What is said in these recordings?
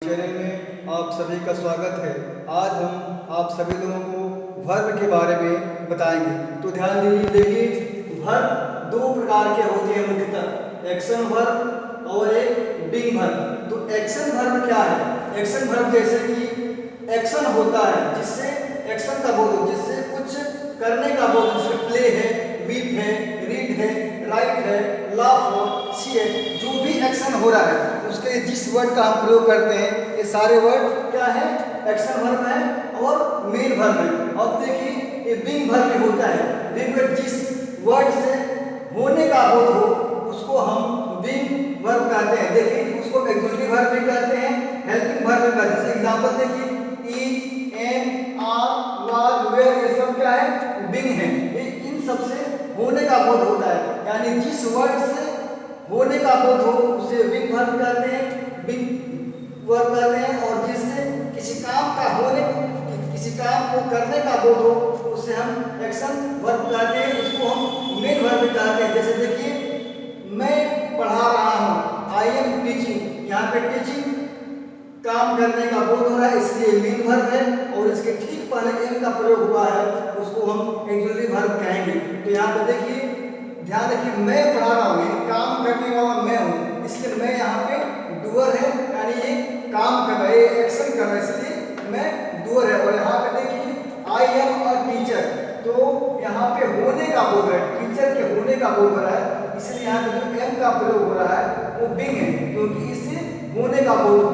Channel में आप सभी का स्वागत है। आज हम आप सभी लोगों को वर्ब के बारे में बताएंगे। तो ध्यान दीजिए, देखिए वर्ब दो प्रकार के होते हैं मुख्यतः, एक्शन वर्ब और एक बीइंग वर्ब। तो एक्शन वर्ब क्या है? एक्शन वर्ब जैसे कि एक्शन होता है जिससे एक्शन का बोध हो, जिससे कुछ करने का बोध, जैसे प्ले है, वीप है, रीड है, राइट है, लाफ हो, सी है, जो भी एक्शन हो रहा है उसके लिए जिस वर्ड का हम प्रयोग करते हैं ये सारे वर्ड क्या है? एक्शन वर्ब है और मेन वर्ब है। अब देखिए ये बीइंग वर्ब भी होता है। बीइंग वर्ब जिस वर्ड से होने का बोध हो उसको हम बीइंग वर्ब कहते हैं। देखिए उसको एक्सक्लूसिव वर्ब भी कहते हैं, हेल्पिंग वर्ब भी कहते हैं। जैसे एग्जांपल देखिए, is, am, are, was, where, ये सब क्या है? बीइंग है। ये इन सब से होने का बोध होता है, यानी जिस वर्ड से होने का बोध हो उसे बीइंग वर्ब कहते हैं, बीइंग वर्ब कहते हैं। और जिससे किसी काम का होने, किसी काम को करने का बोध हो उसे हम एक्शन वर्ब कहते हैं, उसको हम मेन वर्ब कहते हैं। जैसे देखिए मैं पढ़ा रहा हूँ, आई एम टीचिंग, यहाँ पे टीचिंग काम करने का बोध हो रहा है इसलिए मेन वर्ब है, और इसके ठीक पहले एम का प्रयोग हुआ है उसको हम एक्सक्लूसिव वर्ब कहेंगे। तो यहाँ पे देखिए ध्यान रखिए, मैं पढ़ा रहा हूँ, काम करने वाला मैं हूँ, इसलिए मैं यहाँ पे डूअर है, यानी ये काम कर रहा है, एक्शन कर रहा है, इसलिए मैं डूअर है। और यहाँ पे देखिए आई एम अ टीचर, तो यहाँ पे होने का बोध है, टीचर के होने का बोध हो रहा है, इसलिए यहाँ पे जो एम का प्रयोग हो रहा है वो बीइंग है, क्योंकि इससे होने का बोध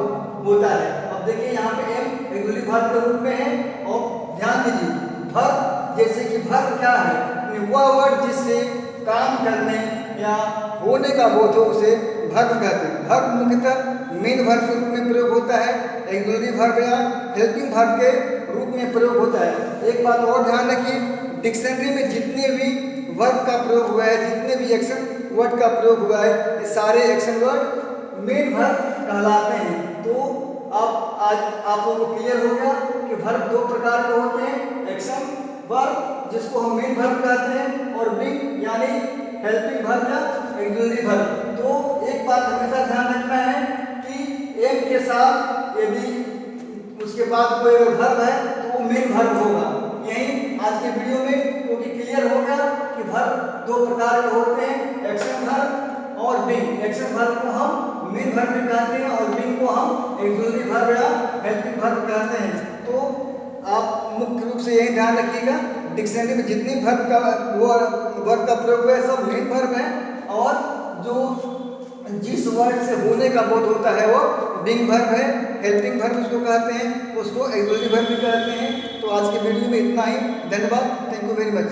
होता है। अब देखिए यहाँ पे एम एक्सक्लूसिव वर्ब के रूप में है। और ध्यान दीजिए वर्ब, जैसे कि वर्ब क्या है? वह वर्ड जिससे काम करने या होने का बोध हो उसे वर्ब कहते हैं। वर्ब मुख्यतः मेन वर्ब के रूप में प्रयोग होता है, एक्सक्लूसिव वर्ब या हेल्पिंग वर्ब के रूप में प्रयोग होता है। एक बात और ध्यान रखिए, डिक्शनरी में जितने भी वर्ब का प्रयोग हुआ है, जितने भी एक्शन वर्ड का प्रयोग हुआ है, ये सारे एक्शन वर्ड मेन वर्ब कहलाते हैं। तो आज आप लोगों को क्लियर हो गया कि वर्ब दो प्रकार के होते हैं, एक्शन वर्ब जिसको हम मेन वर्ब कहते हैं और बीइंग यानी हेल्पिंग वर्ब या एक्सक्लूसिव वर्ब। तो एक बात हमेशा ध्यान रखना है कि एम के साथ यदि उसके बाद कोई वर्ब है तो वो मेन वर्ब होगा। यही आज के वीडियो में क्योंकि क्लियर हो गया कि वर्ब दो प्रकार के होते हैं, एक्शन वर्ब और बीइंग। एक्शन वर्ब को हम मेन वर्ब भी कहते हैं और बीइंग को हम एक्सक्लूसिव वर्ब या हेल्पिंग वर्ब कहते हैं। तो आप मुख्य रूप से यही ध्यान रखिएगा, डिक्शनरी में जितनी वर्ब का वर्ब का प्रयोग हुआ है सब मेन वर्ब है, और जो जिस वर्ड से होने का बोध होता है वो बीइंग वर्ब है, हेल्पिंग वर्ब उसको कहते हैं, उसको एक्सक्लूसिव वर्ब भी कहते हैं। तो आज के वीडियो में इतना ही, धन्यवाद, थैंक यू वेरी मच।